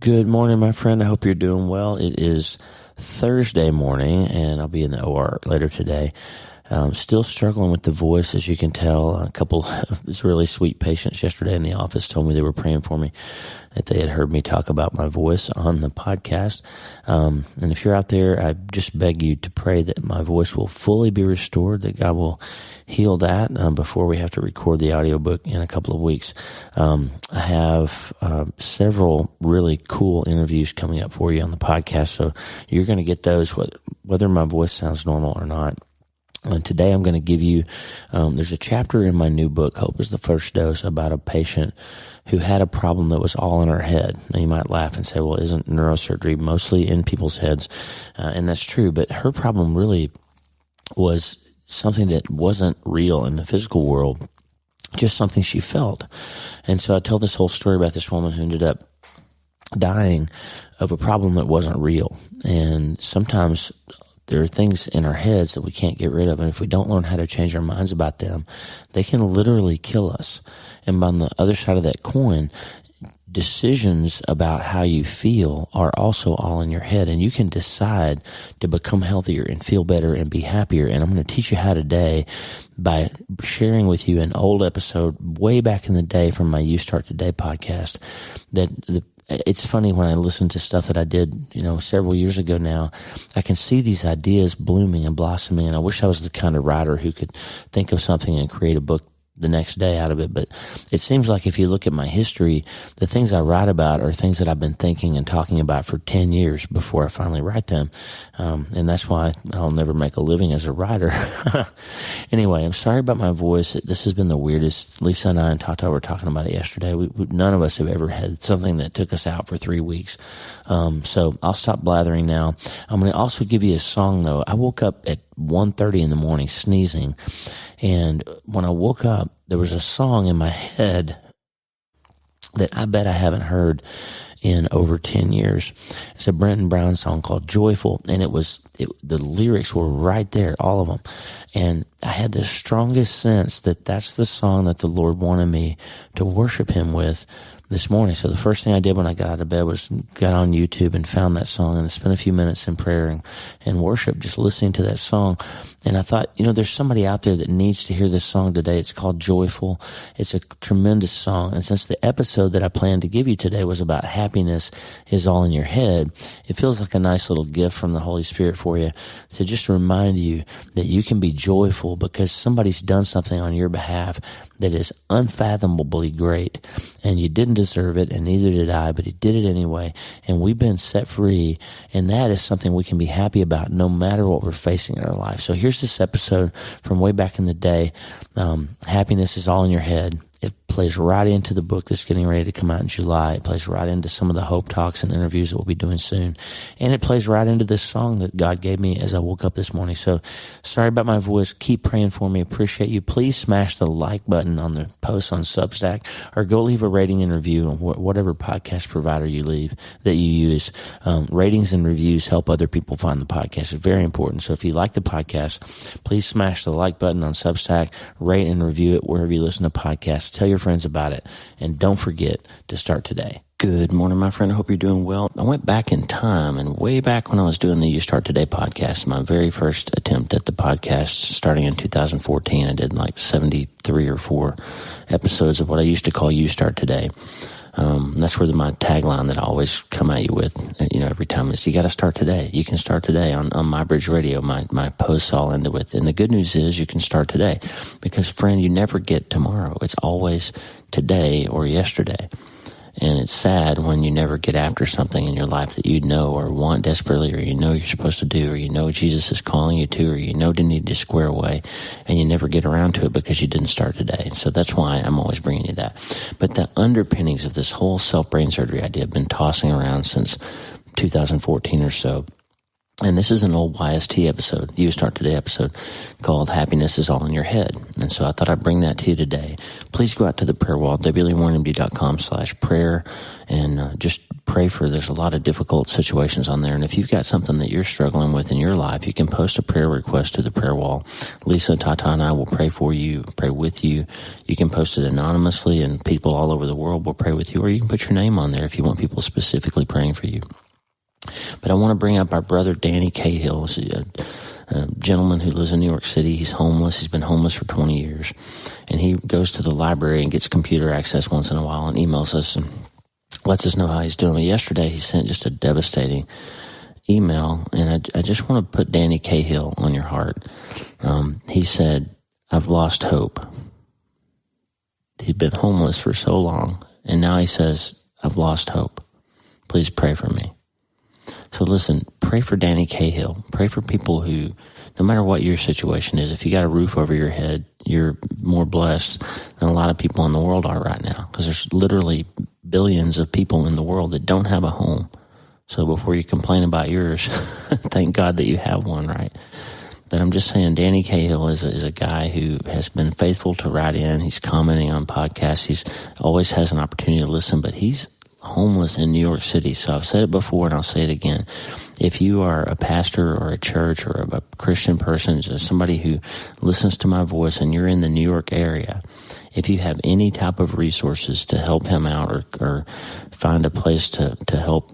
Good morning, my friend. I hope you're doing well. It is Thursday morning, and I'll be in the OR later today. Still struggling with the voice, as you can tell. A couple of really sweet patients yesterday in the office told me they were praying for me, that they had heard me talk about my voice on the podcast. And if you're out there, I just beg you to pray that my voice will fully be restored, that God will heal that before we have to record the audiobook in a couple of weeks. I have several really cool interviews coming up for you on the podcast, so you're going to get those whether my voice sounds normal or not. And today I'm going to give you, there's a chapter in my new book, Hope is the First Dose, about a patient who had a problem that was all in her head. Now you might laugh and say, well, isn't neurosurgery mostly in people's heads? And that's true, but her problem really was something that wasn't real in the physical world, just something she felt. And so I tell this whole story about this woman who ended up dying of a problem that wasn't real. And sometimes there are things in our heads that we can't get rid of, and if we don't learn how to change our minds about them, they can literally kill us. And on the other side of that coin, decisions about how you feel are also all in your head, and you can decide to become healthier and feel better and be happier. And I'm going to teach you how today by sharing with you an old episode way back in the day from my You Start Today podcast. It's funny when I listen to stuff that I did, several years ago now, I can see these ideas blooming and blossoming, and I wish I was the kind of writer who could think of something and create a book the next day out of it. But it seems like if you look at my history, the things I write about are things that I've been thinking and talking about for 10 years before I finally write them. And that's why I'll never make a living as a writer. Anyway, I'm sorry about my voice. This has been the weirdest. Lisa and I and Tata were talking about it yesterday. None of us have ever had something that took us out for 3 weeks. So I'll stop blathering now. I'm going to also give you a song, though. I woke up at 1:30 in the morning sneezing, and when I woke up, there was a song in my head that I bet I haven't heard in over 10 years. It's a Brenton Brown song called Joyful, and the lyrics were right there, all of them. And I had the strongest sense that that's the song that the Lord wanted me to worship Him with this morning. So the first thing I did when I got out of bed was got on YouTube and found that song and spent a few minutes in prayer and worship, just listening to that song. And I thought, there's somebody out there that needs to hear this song today. It's called Joyful. It's a tremendous song. And since the episode that I planned to give you today was about happiness is all in your head, it feels like a nice little gift from the Holy Spirit for you to just remind you that you can be joyful because somebody's done something on your behalf that is unfathomably great. And you didn't deserve it, and neither did I, but He did it anyway. And we've been set free, and that is something we can be happy about no matter what we're facing in our life. So here's this episode from way back in the day. Happiness is all in your head. It plays right into the book that's getting ready to come out in July. It plays right into some of the Hope Talks and interviews that we'll be doing soon. And it plays right into this song that God gave me as I woke up this morning. So sorry about my voice. Keep praying for me. Appreciate you. Please smash the like button on the post on Substack, or go leave a rating and review on whatever podcast provider you use. Ratings and reviews help other people find the podcast. It's very important. So if you like the podcast, please smash the like button on Substack, rate and review it wherever you listen to podcasts. Tell your friends about it, and don't forget to start today. Good morning, my friend. I hope you're doing well. I went back in time, and way back when I was doing the You Start Today podcast, my very first attempt at the podcast starting in 2014, I did like 73 or 4 episodes of what I used to call You Start Today. That's where my tagline that I always come at you with, every time is, you got to start today. You can start today on MyBridge Radio. My posts all ended with, and the good news is you can start today, because friend, you never get tomorrow. It's always today or yesterday. And it's sad when you never get after something in your life that you know or want desperately, or you're supposed to do, or Jesus is calling you to, or to need to square away, and you never get around to it because you didn't start today. So that's why I'm always bringing you that. But the underpinnings of this whole self-brain surgery idea have been tossing around since 2014 or so. And this is an old YST episode, You Start Today episode, called Happiness is All in Your Head. And so I thought I'd bring that to you today. Please go out to the prayer wall, wleewarrenmd.com/prayer, and just pray for, there's a lot of difficult situations on there. And if you've got something that you're struggling with in your life, you can post a prayer request to the prayer wall. Lisa, Tata, and I will pray for you, pray with you. You can post it anonymously, and people all over the world will pray with you, or you can put your name on there if you want people specifically praying for you. But I want to bring up our brother Danny Cahill. He's a gentleman who lives in New York City. He's homeless. He's been homeless for 20 years. And he goes to the library and gets computer access once in a while and emails us and lets us know how he's doing. But yesterday he sent just a devastating email, and I just want to put Danny Cahill on your heart. He said, "I've lost hope." He'd been homeless for so long, and now he says, "I've lost hope. Please pray for me." So listen, pray for Danny Cahill. Pray for people who, no matter what your situation is, if you got a roof over your head, you're more blessed than a lot of people in the world are right now, because there's literally billions of people in the world that don't have a home. So before you complain about yours, thank God that you have one, right? But I'm just saying, Danny Cahill is a guy who has been faithful to write in. He's commenting on podcasts. He's always has an opportunity to listen, but he's homeless in New York City. So I've said it before and I'll say it again. If you are a pastor or a church or a Christian person, somebody who listens to my voice and you're in the New York area, if you have any type of resources to help him out or find a place to help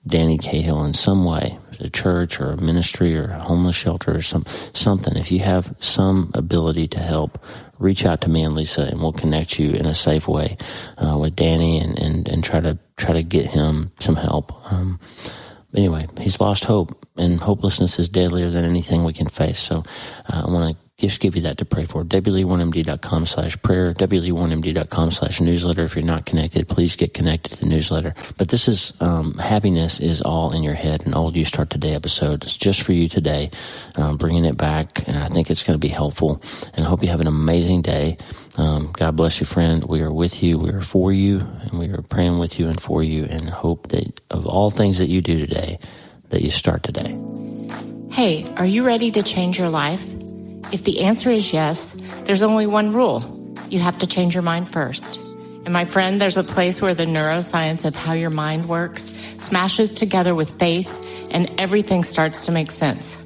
Danny Cahill in some way, a church or a ministry or a homeless shelter or something, if you have some ability to help, reach out to me and Lisa, and we'll connect you in a safe way with Danny and try to get him some help. Anyway, he's lost hope, and hopelessness is deadlier than anything we can face. So I want to just give you that to pray for. wleewarrenmd.com/prayer, wleewarrenmd.com/newsletter. If you're not connected, please get connected to the newsletter. But this is Happiness is All in Your Head, an old You Start Today episode. It's just for you today, bringing it back, and I think it's going to be helpful, and I hope you have an amazing day. God bless you, friend. We are with you. We are for you, and we are praying with you and for you, and hope that of all things that you do today, that you start today. Hey, are you ready to change your life? If the answer is yes, there's only one rule. You have to change your mind first. And my friend, there's a place where the neuroscience of how your mind works smashes together with faith, and everything starts to make sense.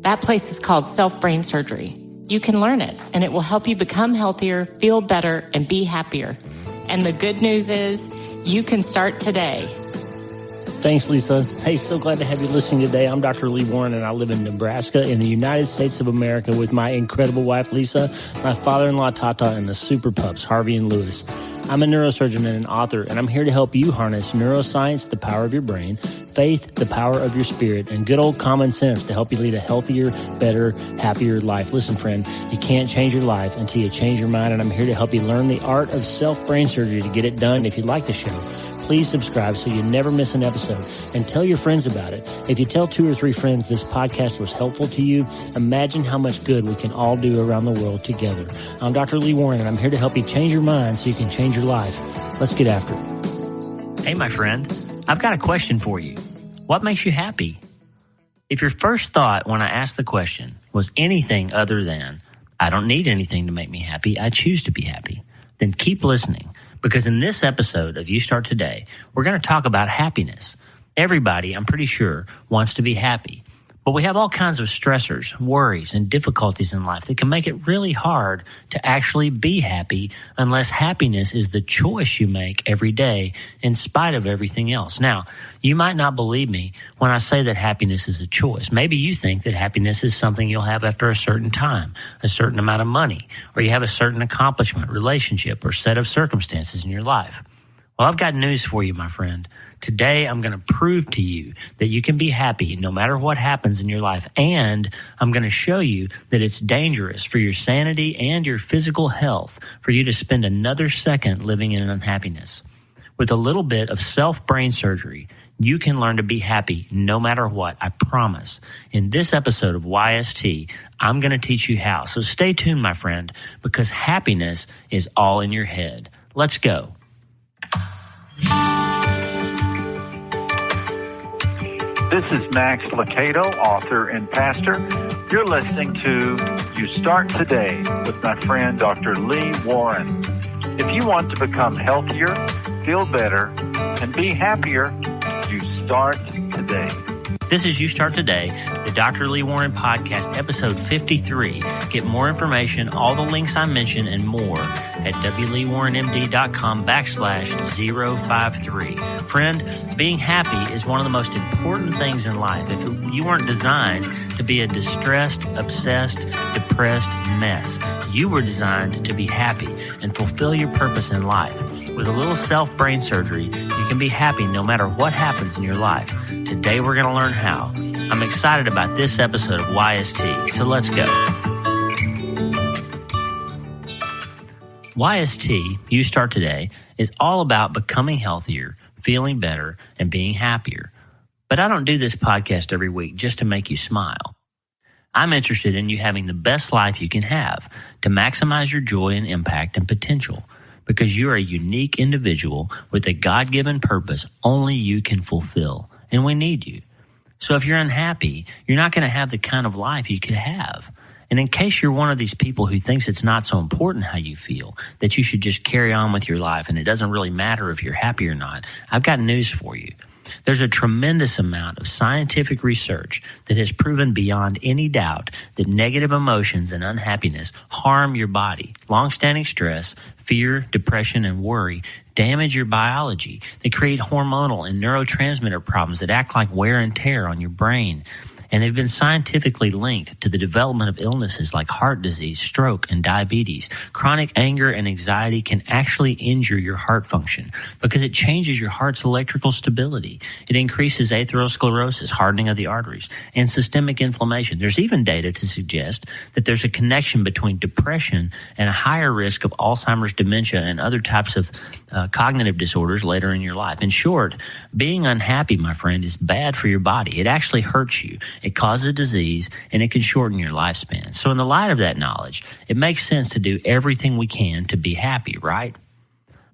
That place is called self-brain surgery. You can learn it, and it will help you become healthier, feel better, and be happier. And the good news is, you can start today. Thanks, Lisa. Hey, so glad to have you listening today. I'm Dr. Lee Warren, and I live in Nebraska in the United States of America with my incredible wife, Lisa, my father-in-law, Tata, and the super pups, Harvey and Lewis. I'm a neurosurgeon and an author, and I'm here to help you harness neuroscience, the power of your brain, faith, the power of your spirit, and good old common sense to help you lead a healthier, better, happier life. Listen, friend, you can't change your life until you change your mind, and I'm here to help you learn the art of self-brain surgery to get it done. If you like the show, please subscribe so you never miss an episode, and tell your friends about it. If you tell 2 or 3 friends this podcast was helpful to you, imagine how much good we can all do around the world together. I'm Dr. Lee Warren, and I'm here to help you change your mind so you can change your life. Let's get after it. Hey, my friend, I've got a question for you. What makes you happy? If your first thought when I asked the question was anything other than, I don't need anything to make me happy, I choose to be happy, then keep listening. Because in this episode of You Start Today, we're going to talk about happiness. Everybody, I'm pretty sure, wants to be happy. But we have all kinds of stressors, worries, and difficulties in life that can make it really hard to actually be happy unless happiness is the choice you make every day in spite of everything else. Now, you might not believe me when I say that happiness is a choice. Maybe you think that happiness is something you'll have after a certain time, a certain amount of money, or you have a certain accomplishment, relationship, or set of circumstances in your life. Well, I've got news for you, my friend. Today, I'm going to prove to you that you can be happy no matter what happens in your life. And I'm going to show you that it's dangerous for your sanity and your physical health for you to spend another second living in unhappiness. With a little bit of self-brain surgery, you can learn to be happy no matter what, I promise. In this episode of YST, I'm going to teach you how. So stay tuned, my friend, because happiness is all in your head. Let's go. This is Max Lucado, author and pastor. You're listening to You Start Today with my friend Dr. Lee Warren. If you want to become healthier, feel better, and be happier, you start today. This is You Start Today, the Dr. Lee Warren Podcast, episode 53. Get more information, all the links I mentioned, and more at wleewarrenmd.com/053. Friend, being happy is one of the most important things in life. If you weren't designed to be a distressed, obsessed, depressed mess, you were designed to be happy and fulfill your purpose in life. With a little self-brain surgery, you can be happy no matter what happens in your life. Today we're going to learn how. I'm excited about this episode of YST, so let's go. YST, You Start Today, is all about becoming healthier, feeling better, and being happier. But I don't do this podcast every week just to make you smile. I'm interested in you having the best life you can have, to maximize your joy and impact and potential, because you're a unique individual with a God-given purpose only you can fulfill, and we need you. So if you're unhappy, you're not going to have the kind of life you could have. And in case you're one of these people who thinks it's not so important how you feel, that you should just carry on with your life and it doesn't really matter if you're happy or not, I've got news for you. There's a tremendous amount of scientific research that has proven beyond any doubt that negative emotions and unhappiness harm your body. Long-standing stress, fear, depression, and worry damage your biology. They create hormonal and neurotransmitter problems that act like wear and tear on your brain. And they've been scientifically linked to the development of illnesses like heart disease, stroke, and diabetes. Chronic anger and anxiety can actually injure your heart function because it changes your heart's electrical stability. It increases atherosclerosis, hardening of the arteries, and systemic inflammation. There's even data to suggest that there's a connection between depression and a higher risk of Alzheimer's, dementia, and other types of cognitive disorders later in your life. In short, being unhappy, my friend, is bad for your body. It actually hurts you. It causes disease, and it can shorten your lifespan. So in the light of that knowledge, it makes sense to do everything we can to be happy, right?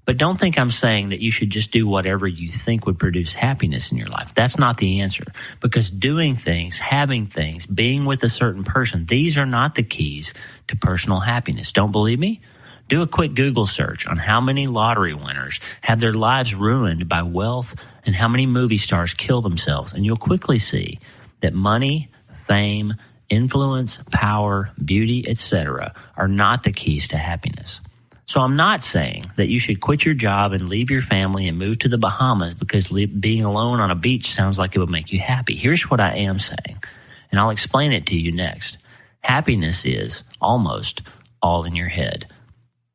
But don't think I'm saying that you should just do whatever you think would produce happiness in your life. That's not the answer, because doing things, having things, being with a certain person, these are not the keys to personal happiness. Don't believe me? Do a quick Google search on how many lottery winners have their lives ruined by wealth and how many movie stars kill themselves, and you'll quickly see that money, fame, influence, power, beauty, etc. are not the keys to happiness. So I'm not saying that you should quit your job and leave your family and move to the Bahamas because being alone on a beach sounds like it would make you happy. Here's what I am saying, and I'll explain it to you next. Happiness is almost all in your head.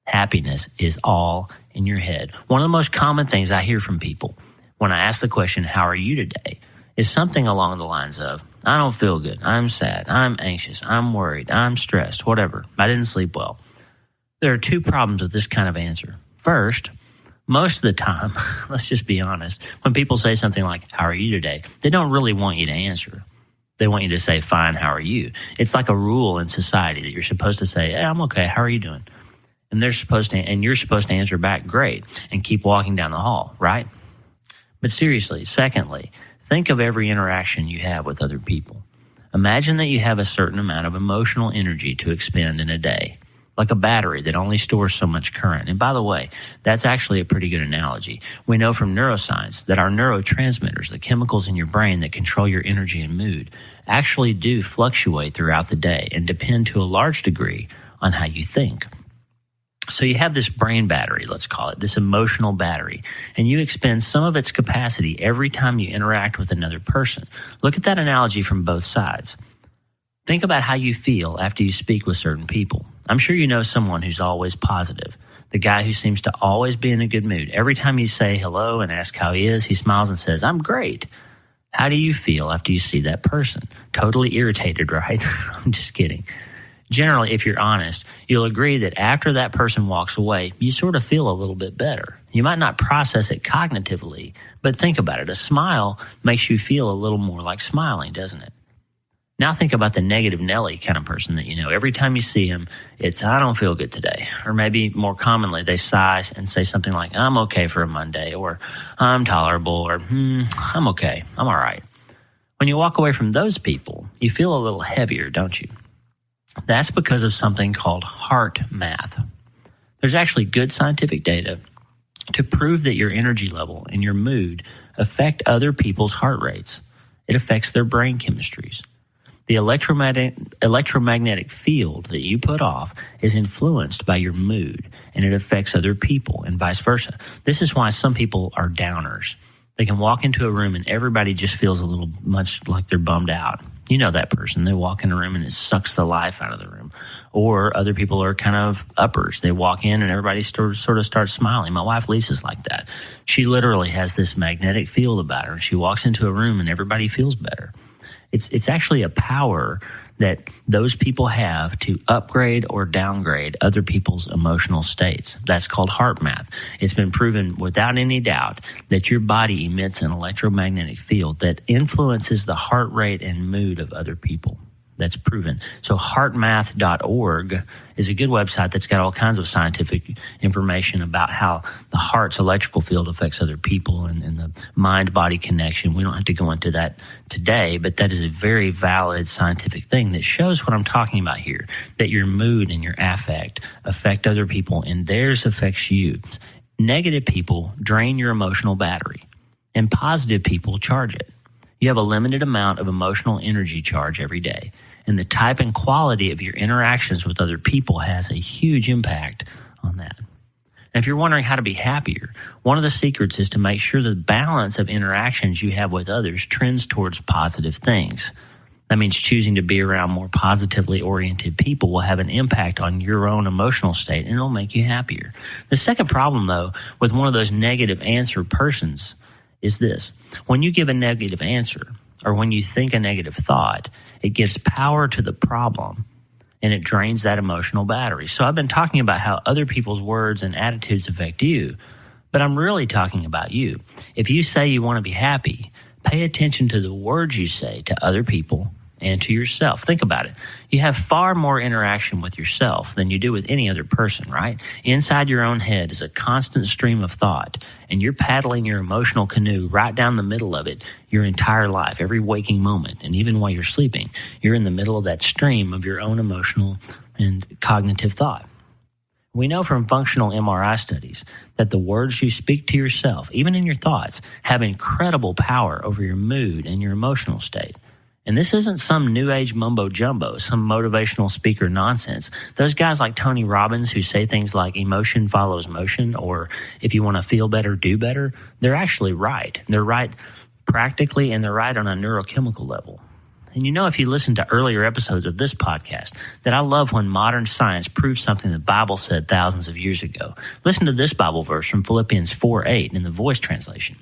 Happiness is all in your head. One of the most common things I hear from people when I ask the question, how are you today, is something along the lines of, I don't feel good, I'm sad, I'm anxious, I'm worried, I'm stressed, whatever, I didn't sleep well. There are two problems with this kind of answer. First, most of the time, let's just be honest, when people say something like, how are you today, they don't really want you to answer. They want you to say, fine, how are you? It's like a rule in society that you're supposed to say, hey, I'm okay, how are you doing? And you're supposed to answer back, great, and keep walking down the hall, right? But seriously, secondly, think of every interaction you have with other people. Imagine that you have a certain amount of emotional energy to expend in a day, like a battery that only stores so much current. And by the way, that's actually a pretty good analogy. We know from neuroscience that our neurotransmitters, the chemicals in your brain that control your energy and mood, actually do fluctuate throughout the day and depend to a large degree on how you think. So you have this brain battery, let's call it, this emotional battery, and you expend some of its capacity every time you interact with another person. Look at that analogy from both sides. Think about how you feel after you speak with certain people. I'm sure you know someone who's always positive, the guy who seems to always be in a good mood. Every time you say hello and ask how he is, he smiles and says, I'm great. How do you feel after you see that person? Totally irritated, right? I'm just kidding. Generally, if you're honest, you'll agree that after that person walks away, you sort of feel a little bit better. You might not process it cognitively, but think about it. A smile makes you feel a little more like smiling, doesn't it? Now think about the negative Nelly kind of person that you know. Every time you see him, it's, I don't feel good today. Or maybe more commonly, they sigh and say something like, I'm okay for a Monday, or I'm tolerable, or I'm okay, I'm all right. When you walk away from those people, you feel a little heavier, don't you? That's because of something called heart math. There's actually good scientific data to prove that your energy level and your mood affect other people's heart rates. It affects their brain chemistries. The electromagnetic field that you put off is influenced by your mood, and it affects other people and vice versa. This is why some people are downers. They can walk into a room and everybody just feels a little much like they're bummed out. You know that person. They walk in a room and it sucks the life out of the room. Or other people are kind of uppers. They walk in and everybody sort of starts smiling. My wife Lisa's like that. She literally has this magnetic field about her. She walks into a room and everybody feels better. It's actually a power that those people have to upgrade or downgrade other people's emotional states. That's called heart math. It's been proven without any doubt that your body emits an electromagnetic field that influences the heart rate and mood of other people. That's proven. So heartmath.org is a good website that's got all kinds of scientific information about how the heart's electrical field affects other people and the mind-body connection. We don't have to go into that today, but that is a very valid scientific thing that shows what I'm talking about here, that your mood and your affect affect other people and theirs affects you. Negative people drain your emotional battery and positive people charge it. You have a limited amount of emotional energy charge every day. And the type and quality of your interactions with other people has a huge impact on that. And if you're wondering how to be happier, one of the secrets is to make sure the balance of interactions you have with others trends towards positive things. That means choosing to be around more positively oriented people will have an impact on your own emotional state, and it'll make you happier. The second problem, though, with one of those negative answer persons is this. When you give a negative answer, or when you think a negative thought, it gives power to the problem and it drains that emotional battery. So I've been talking about how other people's words and attitudes affect you, but I'm really talking about you. If you say you want to be happy, pay attention to the words you say to other people and to yourself. Think about it. You have far more interaction with yourself than you do with any other person, right? Inside your own head is a constant stream of thought, and you're paddling your emotional canoe right down the middle of it your entire life, every waking moment. And even while you're sleeping, you're in the middle of that stream of your own emotional and cognitive thought. We know from functional MRI studies that the words you speak to yourself, even in your thoughts, have incredible power over your mood and your emotional state. And this isn't some new age mumbo jumbo, some motivational speaker nonsense. Those guys like Tony Robbins who say things like emotion follows motion, or if you want to feel better, do better, they're actually right. They're right practically, and they're right on a neurochemical level. And you know, if you listen to earlier episodes of this podcast, that I love when modern science proves something the Bible said thousands of years ago. Listen to this Bible verse from Philippians 4:8 in the Voice translation.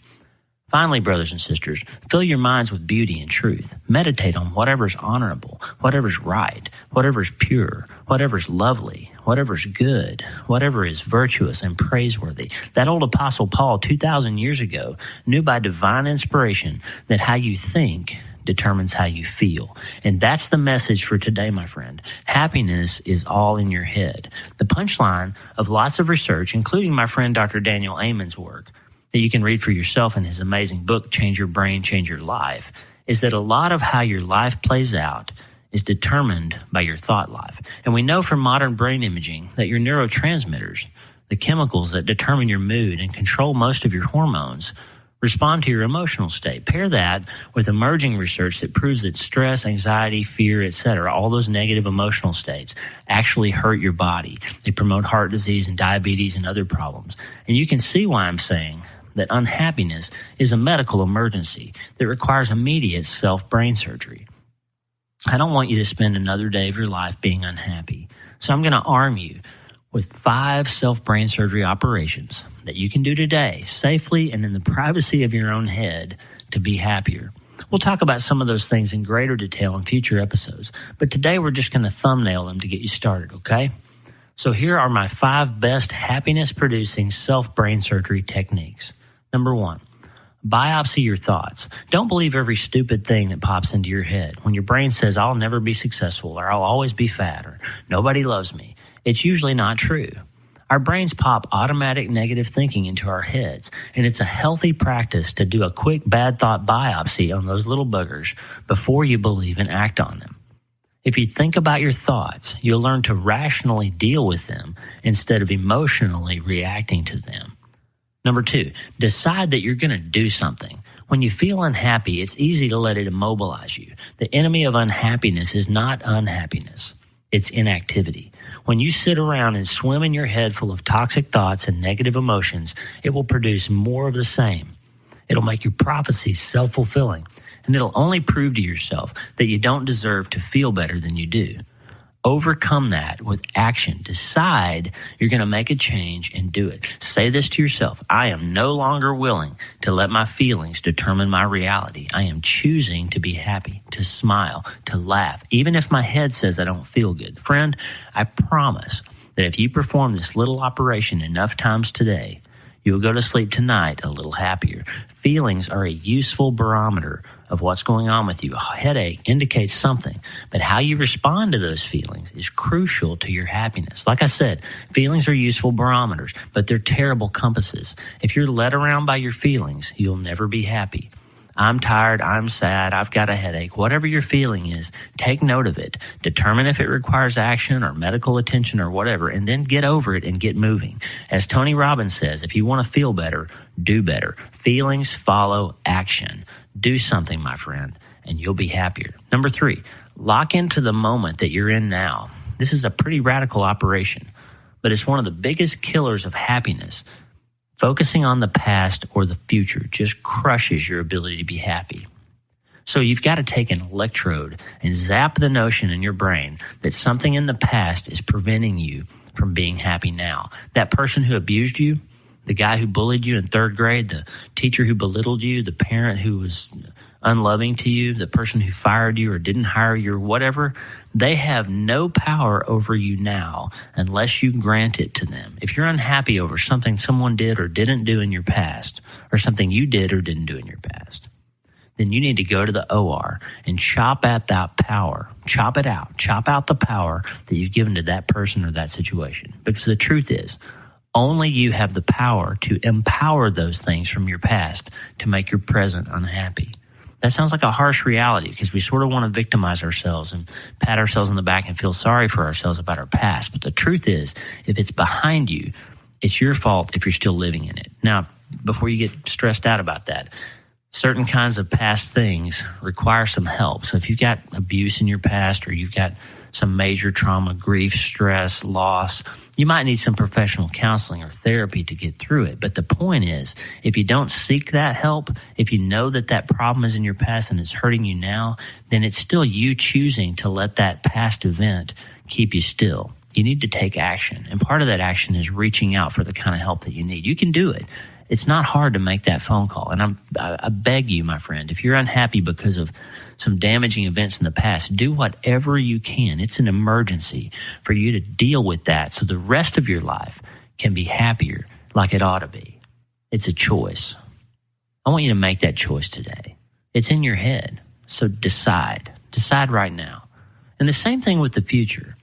Finally, brothers and sisters, fill your minds with beauty and truth. Meditate on whatever's honorable, whatever's right, whatever's pure, whatever's lovely, whatever's good, whatever is virtuous and praiseworthy. That old Apostle Paul 2,000 years ago knew by divine inspiration that how you think determines how you feel. And that's the message for today, my friend. Happiness is all in your head. The punchline of lots of research, including my friend Dr. Daniel Amen's work, that you can read for yourself in his amazing book, Change Your Brain, Change Your Life, is that a lot of how your life plays out is determined by your thought life. And we know from modern brain imaging that your neurotransmitters, the chemicals that determine your mood and control most of your hormones, respond to your emotional state. Pair that with emerging research that proves that stress, anxiety, fear, etc., all those negative emotional states actually hurt your body. They promote heart disease and diabetes and other problems. And you can see why I'm saying that unhappiness is a medical emergency that requires immediate self-brain surgery. I don't want you to spend another day of your life being unhappy. So I'm going to arm you with 5 self-brain surgery operations that you can do today safely and in the privacy of your own head to be happier. We'll talk about some of those things in greater detail in future episodes, but today we're just going to thumbnail them to get you started, okay? So here are my 5 best happiness-producing self-brain surgery techniques. Number 1, biopsy your thoughts. Don't believe every stupid thing that pops into your head. When your brain says, I'll never be successful, or I'll always be fat, or nobody loves me, it's usually not true. Our brains pop automatic negative thinking into our heads, and it's a healthy practice to do a quick bad thought biopsy on those little buggers before you believe and act on them. If you think about your thoughts, you'll learn to rationally deal with them instead of emotionally reacting to them. Number 2, decide that you're going to do something. When you feel unhappy, it's easy to let it immobilize you. The enemy of unhappiness is not unhappiness. It's inactivity. When you sit around and swim in your head full of toxic thoughts and negative emotions, it will produce more of the same. It'll make your prophecies self-fulfilling, and it'll only prove to yourself that you don't deserve to feel better than you do. Overcome that with action. Decide you're going to make a change and do it. Say this to yourself: I am no longer willing to let my feelings determine my reality. I am choosing to be happy, to smile, to laugh, even if my head says I don't feel good. Friend, I promise that if you perform this little operation enough times today, you'll go to sleep tonight a little happier. Feelings are a useful barometer of what's going on with you. A headache indicates something, but how you respond to those feelings is crucial to your happiness. Like I said, feelings are useful barometers, but they're terrible compasses. If you're led around by your feelings, you'll never be happy. I'm tired, I'm sad, I've got a headache. Whatever your feeling is, take note of it. Determine if it requires action or medical attention or whatever, and then get over it and get moving. As Tony Robbins says, if you want to feel better, do better. Feelings follow action. Do something, my friend, and you'll be happier. Number 3, lock into the moment that you're in now. This is a pretty radical operation, but it's one of the biggest killers of happiness. Focusing on the past or the future just crushes your ability to be happy. So you've got to take an electrode and zap the notion in your brain that something in the past is preventing you from being happy now. That person who abused you, the guy who bullied you in 3rd grade, the teacher who belittled you, the parent who was unloving to you, the person who fired you or didn't hire you or whatever, they have no power over you now unless you grant it to them. If you're unhappy over something someone did or didn't do in your past, or something you did or didn't do in your past, then you need to go to the OR and chop at that power. Chop it out. Chop out the power that you've given to that person or that situation. Because the truth is, only you have the power to empower those things from your past to make your present unhappy. That sounds like a harsh reality because we sort of want to victimize ourselves and pat ourselves on the back and feel sorry for ourselves about our past. But the truth is, if it's behind you, it's your fault if you're still living in it. Now, before you get stressed out about that, certain kinds of past things require some help. So if you've got abuse in your past or you've got some major trauma, grief, stress, loss, you might need some professional counseling or therapy to get through it. But the point is, if you don't seek that help, if you know that that problem is in your past and it's hurting you now, then it's still you choosing to let that past event keep you still. You need to take action. And part of that action is reaching out for the kind of help that you need. You can do it. It's not hard to make that phone call. And I beg you, my friend, if you're unhappy because of some damaging events in the past, do whatever you can. It's an emergency for you to deal with that so the rest of your life can be happier like it ought to be. It's a choice. I want you to make that choice today. It's in your head. So decide. Decide right now. And the same thing with the future.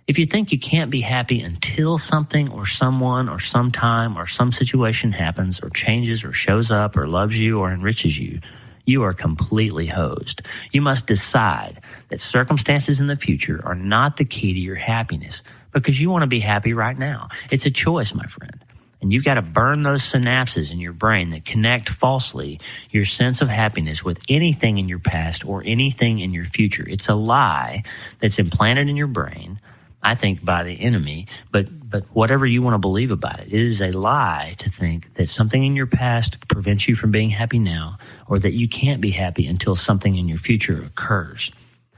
If you think you can't be happy until something or someone or sometime or some situation happens or changes or shows up or loves you or enriches you, you are completely hosed. You must decide that circumstances in the future are not the key to your happiness because you want to be happy right now. It's a choice, my friend. And you've got to burn those synapses in your brain that connect falsely your sense of happiness with anything in your past or anything in your future. It's a lie that's implanted in your brain, I think, by the enemy, but whatever you want to believe about it, it is a lie to think that something in your past prevents you from being happy now or that you can't be happy until something in your future occurs.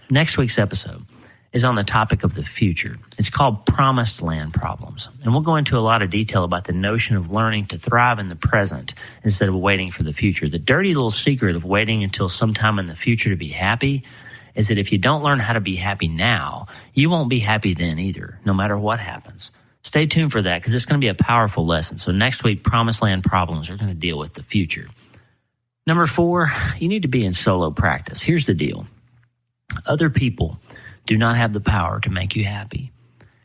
Next week's episode is on the topic of the future. It's called Promised Land Problems, and we'll go into a lot of detail about the notion of learning to thrive in the present instead of waiting for the future. The dirty little secret of waiting until sometime in the future to be happy is that if you don't learn how to be happy now, you won't be happy then either, no matter what happens. Stay tuned for that because it's going to be a powerful lesson. So next week, Promised Land Problems are going to deal with the future. Number 4, you need to be in solo practice. Here's the deal. Other people do not have the power to make you happy.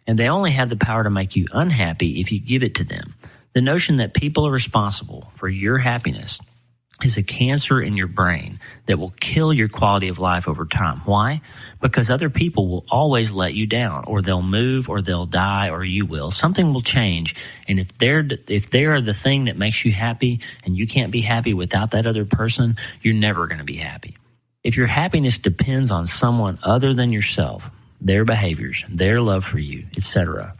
and they only have the power to make you unhappy if you give it to them. The notion that people are responsible for your happiness is a cancer in your brain that will kill your quality of life over time. Why? Because other people will always let you down, or they'll move, or they'll die, or you will. Something will change, and if they are the thing that makes you happy, and you can't be happy without that other person, you're never going to be happy. If your happiness depends on someone other than yourself, their behaviors, their love for you, etc.,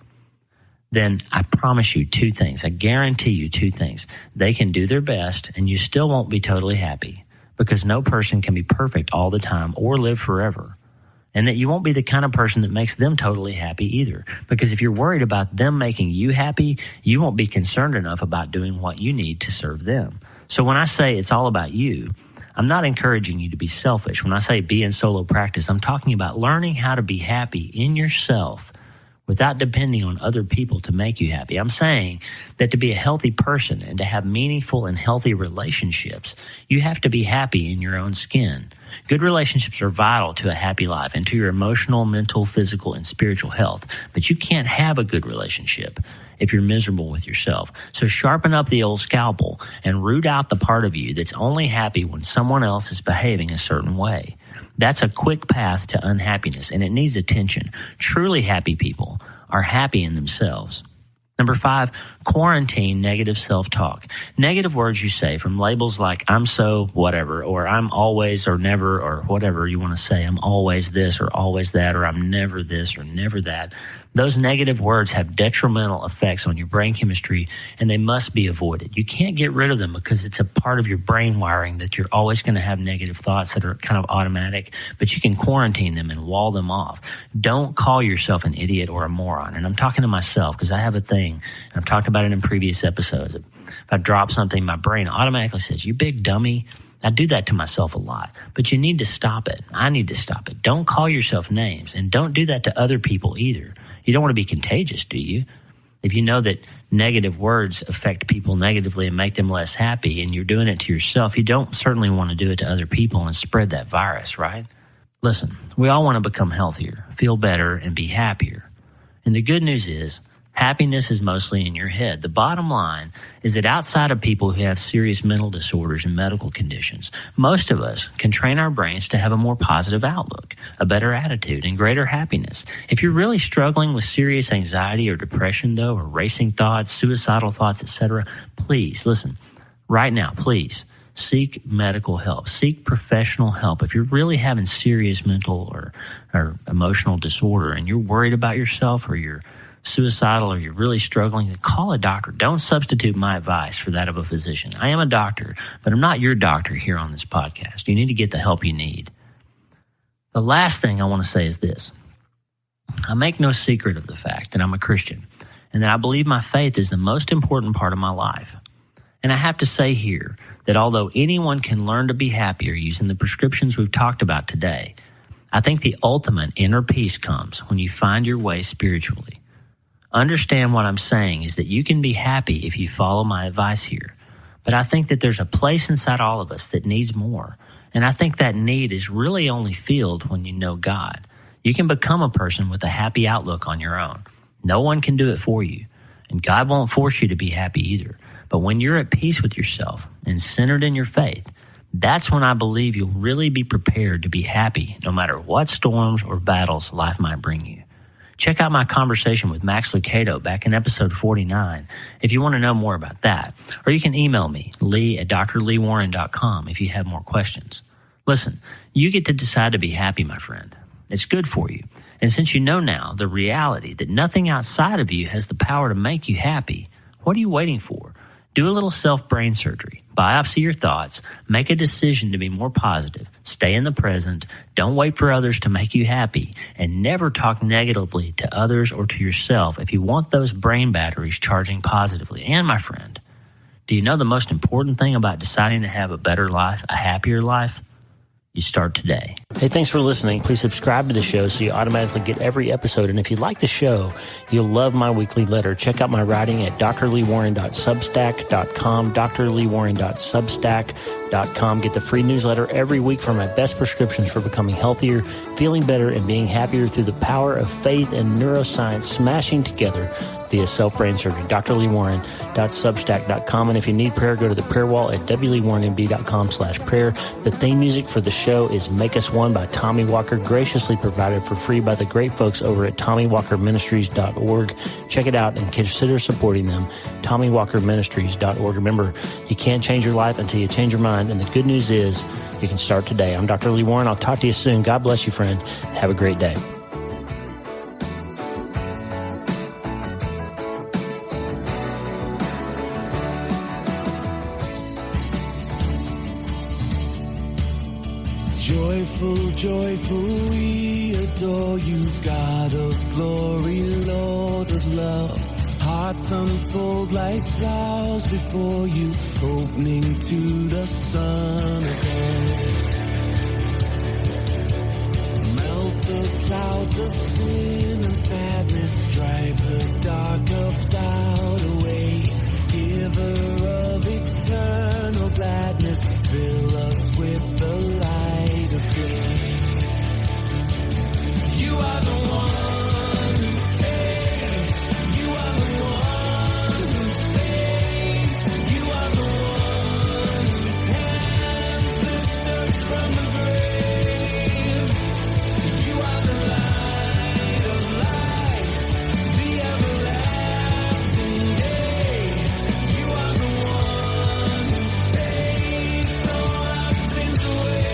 then I promise you two things. I guarantee you two things. They can do their best, and you still won't be totally happy, because no person can be perfect all the time or live forever. And that you won't be the kind of person that makes them totally happy either. Because if you're worried about them making you happy, you won't be concerned enough about doing what you need to serve them. So when I say it's all about you, I'm not encouraging you to be selfish. When I say be in solo practice, I'm talking about learning how to be happy in yourself without depending on other people to make you happy. I'm saying that to be a healthy person and to have meaningful and healthy relationships, you have to be happy in your own skin. Good relationships are vital to a happy life and to your emotional, mental, physical, and spiritual health. But you can't have a good relationship if you're miserable with yourself. So sharpen up the old scalpel and root out the part of you that's only happy when someone else is behaving a certain way. That's a quick path to unhappiness, and it needs attention. Truly happy people are happy in themselves. Number 5, quarantine negative self-talk. Negative words you say from labels like I'm so whatever, or I'm always or never, or whatever you want to say. I'm always this or always that, or I'm never this or never that. Those negative words have detrimental effects on your brain chemistry, and they must be avoided. You can't get rid of them because it's a part of your brain wiring that you're always going to have negative thoughts that are kind of automatic, but you can quarantine them and wall them off. Don't call yourself an idiot or a moron. And I'm talking to myself because I have a thing, and I've talked about it in previous episodes. If I drop something, my brain automatically says, "You big dummy." I do that to myself a lot, but you need to stop it. I need to stop it. Don't call yourself names, and don't do that to other people either. You don't want to be contagious, do you? If you know that negative words affect people negatively and make them less happy, and you're doing it to yourself, you don't certainly want to do it to other people and spread that virus, right? Listen, we all want to become healthier, feel better, and be happier. And the good news is, happiness is mostly in your head. The bottom line is that outside of people who have serious mental disorders and medical conditions, most of us can train our brains to have a more positive outlook, a better attitude, and greater happiness. If you're really struggling with serious anxiety or depression, though, or racing thoughts, suicidal thoughts, etc., please, listen, right now, please, seek medical help. Seek professional help. If you're really having serious mental or emotional disorder and you're worried about yourself, or you're suicidal, or you're really struggling, then call a doctor. Don't substitute my advice for that of a physician. I am a doctor, but I'm not your doctor here on this podcast. You need to get the help you need. The last thing I want to say is this. I make no secret of the fact that I'm a Christian and that I believe my faith is the most important part of my life. And I have to say here that although anyone can learn to be happier using the prescriptions we've talked about today, I think the ultimate inner peace comes when you find your way spiritually. Understand what I'm saying is that you can be happy if you follow my advice here. But I think that there's a place inside all of us that needs more. And I think that need is really only filled when you know God. You can become a person with a happy outlook on your own. No one can do it for you. And God won't force you to be happy either. But when you're at peace with yourself and centered in your faith, that's when I believe you'll really be prepared to be happy no matter what storms or battles life might bring you. Check out my conversation with Max Lucado back in episode 49 if you want to know more about that. Or you can email me, lee@drleewarren.com, if you have more questions. Listen, you get to decide to be happy, my friend. It's good for you. And since you know now the reality that nothing outside of you has the power to make you happy, what are you waiting for? Do a little self-brain surgery. Biopsy your thoughts. Make a decision to be more positive. Stay in the present. Don't wait for others to make you happy. And never talk negatively to others or to yourself if you want those brain batteries charging positively. And my friend, do you know the most important thing about deciding to have a better life, a happier life? You start today. Hey, thanks for listening. Please subscribe to the show so you automatically get every episode. And if you like the show, you'll love my weekly letter. Check out my writing at drleewarren.substack.com, drleewarren.substack.com. Get the free newsletter every week for my best prescriptions for becoming healthier, feeling better, and being happier through the power of faith and neuroscience smashing together via self-brain surgery. drleewarren.substack.com. And if you need prayer, go to the prayer wall at wleewarrenmd.com/prayer. The theme music for the show is Make Us One by Tommy Walker, graciously provided for free by the great folks over at TommyWalkerMinistries.org. Check it out and consider supporting them. TommyWalkerMinistries.org. Remember, you can't change your life until you change your mind. And the good news is you can start today. I'm Dr. Lee Warren. I'll talk to you soon. God bless you, friend. Have a great day. Joyful, joyful, we adore you, God of glory, Lord of love. Hearts unfold like flowers before you, opening to the sun above. Melt the clouds of sin and sadness, drive the dark of doubt away. Giver of eternal gladness, fill us with the light of day. You are the one who saves. You are the one who saves. You are the one whose hands lift us from the grave. You are the light of life, the everlasting day. You are the one who takes all our sins away.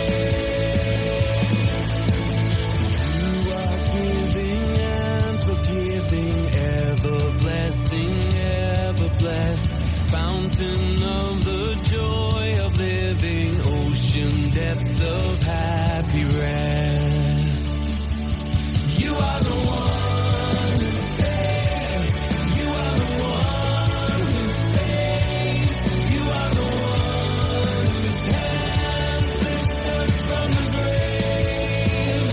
You are giving and forgiving, ever blessing, ever blessed. Fountain of the joy of living, ocean depths of happy rest. You are the one who saves. You are the one who saves. You are the one whose hands lift us from the grave.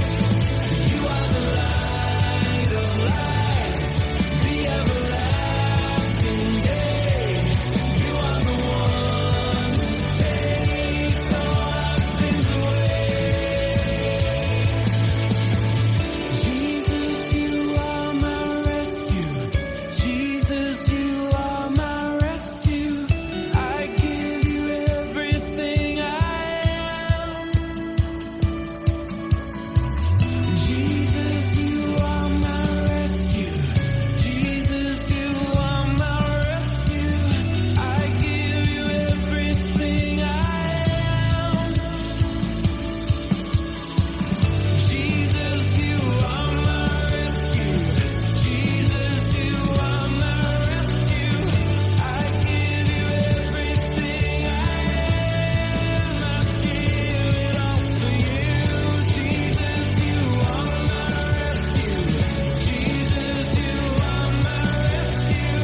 You are the light of life, the everlasting day. You are the one who takes all our sins away. Jesus, you are my rescue. Jesus, you are my rescue. I give you everything I am. Jesus, you are my rescue. Jesus, you are my rescue. I give you everything I am. Jesus, you are my rescue. Jesus, you are my rescue. I give you everything I am. I give it all for you. Jesus, you are my rescue. Jesus, you are my rescue.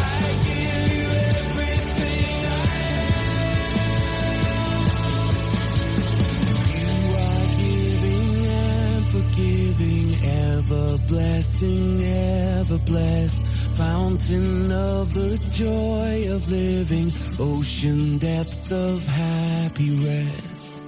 I give you everything I am. You are giving and forgiving, ever blessing, ever blessed. Fountain of the joy of living, ocean depths of happy rest.